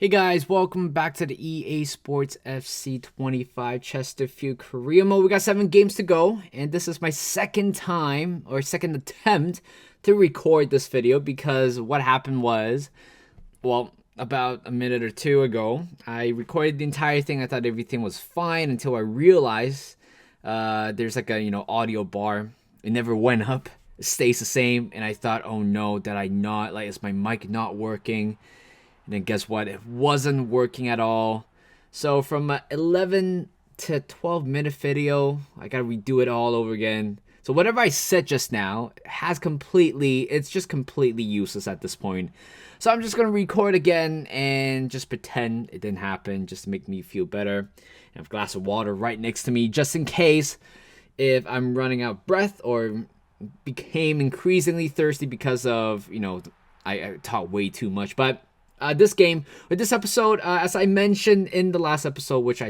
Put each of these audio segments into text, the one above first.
Hey guys, welcome back to the EA Sports FC 25 Chesterfield Career Mode. We got 7 games to go, and this is my second attempt to record this video because what happened was, about a minute or two ago, I recorded the entire thing. I thought everything was fine until I realized there's like a audio bar. It never went up. It stays the same, and I thought, oh no, is my mic not working? And then guess what? It wasn't working at all. So from a 11 to 12 minute video, I gotta redo it all over again. So whatever I said just now it's just completely useless at this point. So I'm just gonna record again and just pretend it didn't happen just to make me feel better. I have a glass of water right next to me just in case if I'm running out of breath or became increasingly thirsty because of, I talk way too much. But this episode, as I mentioned in the last episode, which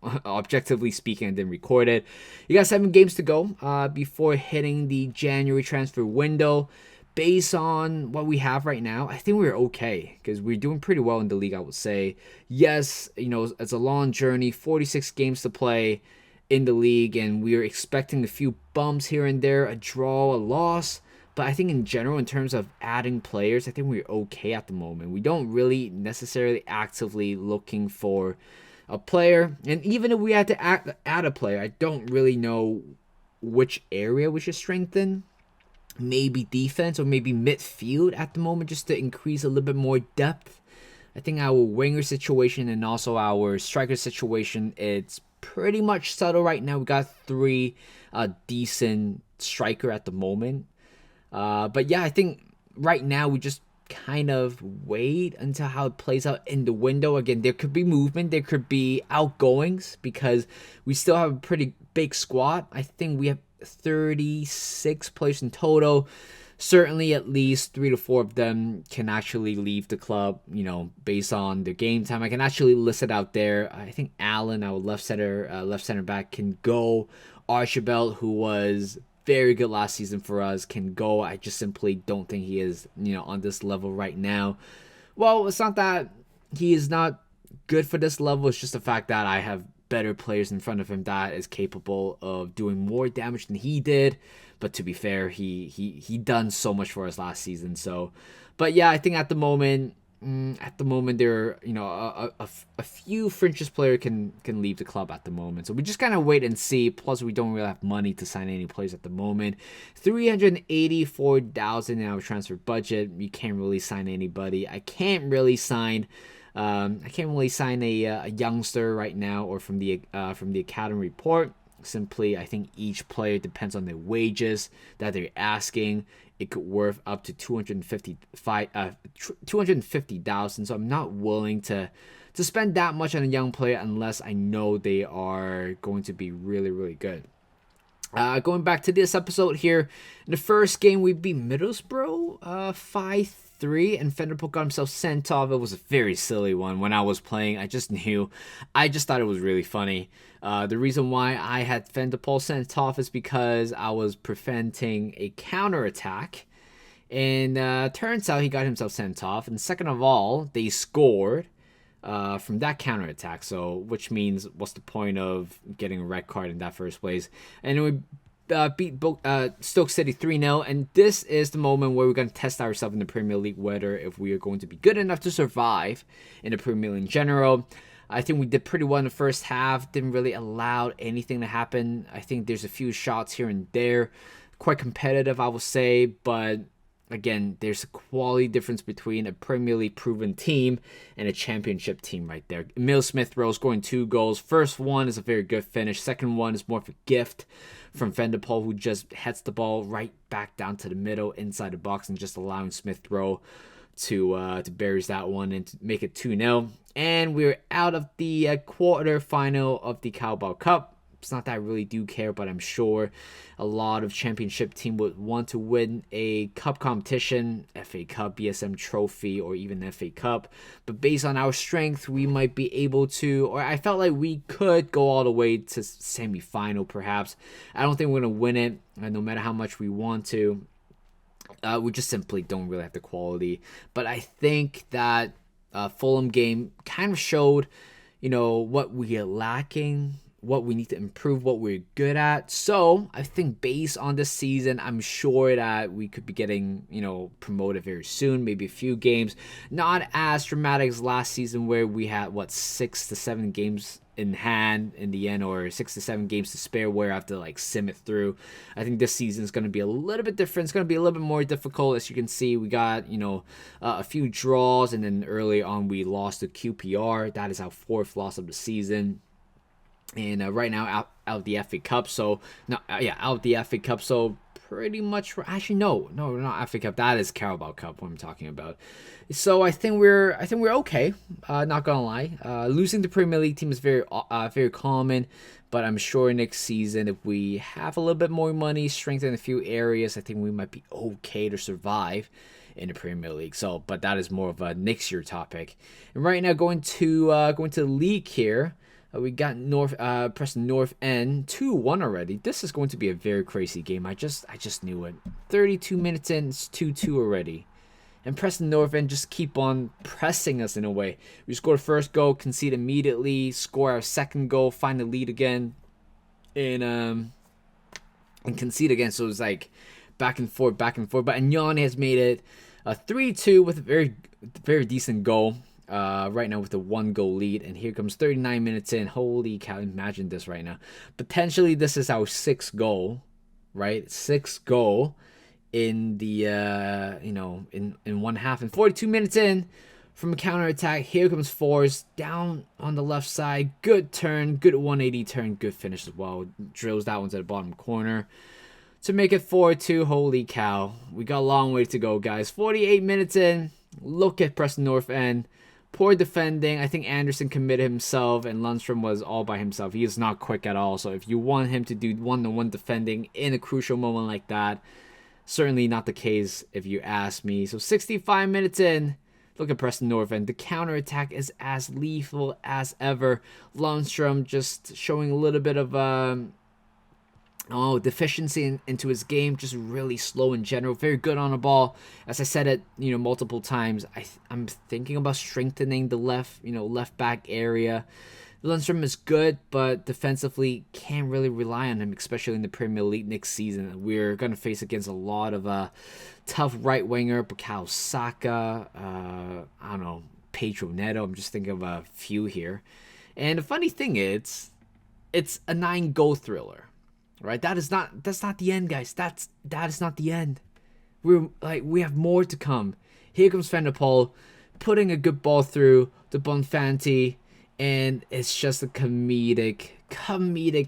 objectively speaking, I didn't record it. You got 7 games to go before hitting the January transfer window. Based on what we have right now, I think we're okay because we're doing pretty well in the league, I would say. Yes, it's a long journey, 46 games to play in the league, and we are expecting a few bumps here and there, a draw, a loss. But I think in general, in terms of adding players, I think we're okay at the moment. We don't really necessarily actively looking for a player. And even if we had to add a player, I don't really know which area we should strengthen. Maybe defense or maybe midfield at the moment just to increase a little bit more depth. I think our winger situation and also our striker situation, it's pretty much settled right now. We got 3 decent striker at the moment. But yeah, I think right now we just kind of wait until how it plays out in the window. Again, there could be movement, there could be outgoings because we still have a pretty big squad. I think we have 36 players in total. Certainly at least 3 to 4 of them can actually leave the club, based on their game time. I can actually list it out there. I think Allen, our left center back, can go. Archibald, who was very good last season for us, can go. I just simply don't think he is, on this level right now. Well, it's not that he is not good for this level. It's just the fact that I have better players in front of him that is capable of doing more damage than he did. But to be fair, he done so much for us last season. So, but yeah, I think at the moment there are, a few fringes player can leave the club at the moment. So we just kind of wait and see. Plus we don't really have money to sign any players at the moment. 384,000 in our transfer budget. You can't really sign anybody. I can't really sign a youngster right now or from the academy report. Simply, I think each player depends on the wages that they're asking. It could worth up to 250,000. So I'm not willing to spend that much on a young player unless I know they are going to be really, really good. Going back to this episode here, in the first game we beat Middlesbrough 5-3, and Vanderpool got himself sent off. It was a very silly one. When I was playing, I just thought it was really funny. The reason why I had Vanderpool sent off is because I was preventing a counterattack, and turns out he got himself sent off. And second of all, they scored from that counterattack. So, which means, what's the point of getting a red card in that first place? And we beat Stoke City 3-0, and this is the moment where we're going to test ourselves in the Premier League, whether if we are going to be good enough to survive in the Premier League in general. I think we did pretty well in the first half, didn't really allow anything to happen. I think there's a few shots here and there, quite competitive, I will say, but again, there's a quality difference between a Premier League proven team and a championship team right there. Emil Smith-Rowe scoring 2 goals. First one is a very good finish. Second one is more of a gift from Vanderpool, who just heads the ball right back down to the middle inside the box and just allowing Smith-Rowe to bury that one and to make it 2-0. And we're out of the quarter final of the Carabao Cup. It's not that I really do care, but I'm sure a lot of championship team would want to win a cup competition, FA Cup, BSM Trophy, or even FA Cup. But based on our strength, we might be able to, or I felt like we could go all the way to semi-final perhaps. I don't think we're going to win it, no matter how much we want to. We just simply don't really have the quality. But I think that Fulham game kind of showed, what we are lacking, what we need to improve, what we're good at. So I think based on this season, I'm sure that we could be getting, promoted very soon, maybe a few games. Not as dramatic as last season where we had, 6 to 7 games in hand in the end, or 6 to 7 games to spare where I have to sim it through. I think this season is going to be a little bit different. It's going to be a little bit more difficult. As you can see, we got a few draws, and then early on we lost to QPR. That is our 4th loss of the season. And right now out of the FA Cup. So no, out of the FA Cup. So pretty much, actually no, not FA Cup. That is Carabao Cup. What I'm talking about. So I think we're okay. Not gonna lie. Losing the Premier League team is very common. But I'm sure next season, if we have a little bit more money, strengthen a few areas, I think we might be okay to survive in the Premier League. So, but that is more of a next year topic. And right now, going to the league here. We got Preston North End 2-1 already. This is going to be a very crazy game. I just knew it. 32 minutes in, it's 2-2 already. And Preston North End just keep on pressing us in a way. We score the first goal, concede immediately, score our second goal, find the lead again, and concede again. So it's back and forth. But Anyone has made it a 3-2 with a very, very decent goal. Right now with the 1-goal lead, and here comes 39 minutes in. Holy cow, imagine this right now. Potentially this is our 6th goal, right? 6th goal in the in one half, and 42 minutes in from a counter attack. Here comes Forrest down on the left side. Good turn, good 180 turn, good finish as well. Drills that one to the bottom corner to make it 4-2. Holy cow, we got a long way to go, guys. 48 minutes in. Look at Preston North End. Poor defending. I think Anderson committed himself, and Lundstrom was all by himself. He is not quick at all. So if you want him to do one-to-one defending in a crucial moment like that, certainly not the case if you ask me. So 65 minutes in. Look at Preston North End. The counterattack is as lethal as ever. Lundstrom just showing a little bit of deficiency into his game, just really slow in general. Very good on the ball. As I said it, multiple times, I'm thinking about strengthening the left back area. Lundstrom is good, but defensively can't really rely on him, especially in the Premier League next season. We're going to face against a lot of tough right winger, Bukayo Saka, Pedro Neto. I'm just thinking of a few here. And the funny thing is, it's a 9-goal thriller. Right, that's not the end, guys. That is not the end. We have more to come. Here comes Van der Poel, putting a good ball through to Bonfanti, and it's just a comedic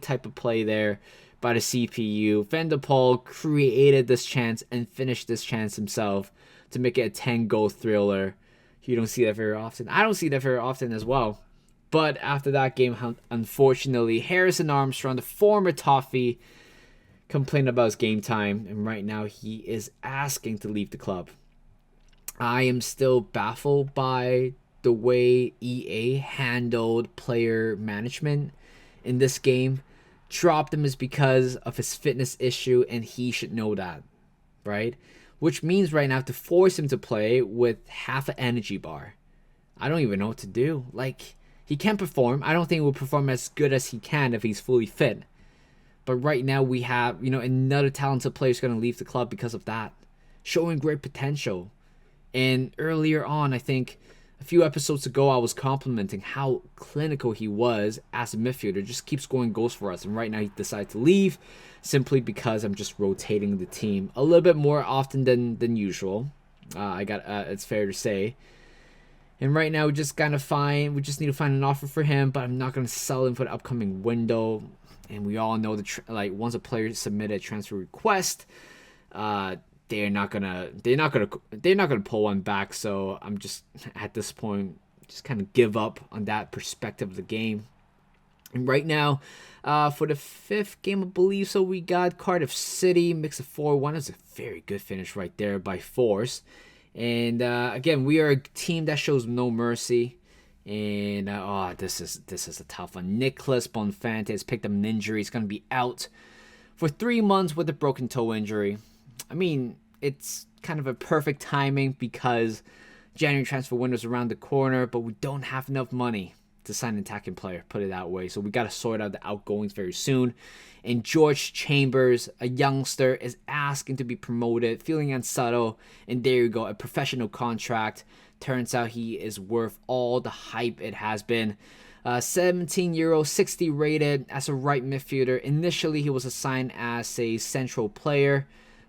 type of play there by the CPU. Van der Poel created this chance and finished this chance himself to make it a 10-goal thriller. You don't see that very often. I don't see that very often as well. But after that game, unfortunately, Harrison Armstrong, the former Toffee, complained about his game time. And right now, he is asking to leave the club. I am still baffled by the way EA handled player management in this game. Dropped him is because of his fitness issue, and he should know that, right? Which means right now to force him to play with half an energy bar. I don't even know what to do. He can perform. I don't think he will perform as good as he can if he's fully fit. But right now we have, another talented player is going to leave the club because of that. Showing great potential. And earlier on, I think a few episodes ago, I was complimenting how clinical he was as a midfielder. Just keeps scoring goals for us. And right now he decided to leave simply because I'm just rotating the team a little bit more often than usual. It's fair to say. And right now, we just need to find an offer for him, but I'm not going to sell him for the upcoming window. And we all know once a player submits a transfer request, they're not gonna pull one back. So I'm just at this point just kind of give up on that perspective of the game. And right now, for the 5th game, I believe, so we got Cardiff City, mix of 4-1. That's a very good finish right there by Force. And again, we are a team that shows no mercy. And this is a tough one. Nicholas Bonfante has picked up an injury. He's going to be out for 3 months with a broken toe injury. I mean, it's kind of a perfect timing because January transfer window's around the corner, but we don't have enough money to sign an attacking player, put it that way. So we got to sort out the outgoings very soon. And George Chambers, a youngster, is asking to be promoted, feeling unsettled. And there you go, a professional contract. Turns out he is worth all the hype it has been. 17-year-old, 60 rated as a right midfielder. Initially, he was assigned as a central player,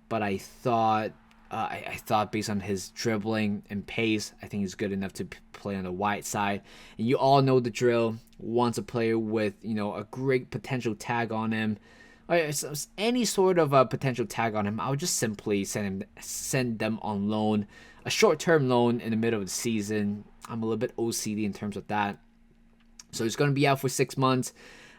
but I thought based on his dribbling and pace, I think he's good enough to play on the wide side. And you all know the drill. Wants a player with a great potential tag on him, or any sort of a potential tag on him. I would just simply send them on loan, a short-term loan in the middle of the season. I'm a little bit OCD in terms of that. So he's going to be out for 6 months.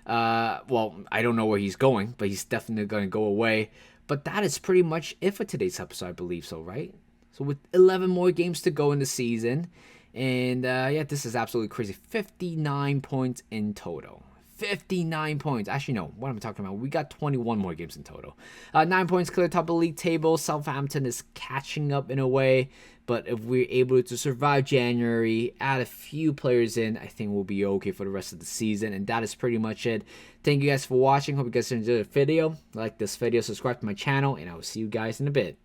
Well, I don't know where he's going, but he's definitely going to go away. But that is pretty much it for today's episode, I believe so, right? So with 11 more games to go in the season. And yeah, this is absolutely crazy. 59 points in total. 59 points. Actually, no. What am I talking about? We got 21 more games in total. 9 points clear top of the league table. Southampton is catching up in a way. But if we're able to survive January, add a few players in, I think we'll be okay for the rest of the season. And that is pretty much it. Thank you guys for watching. Hope you guys enjoyed the video. Like this video, subscribe to my channel, and I will see you guys in a bit.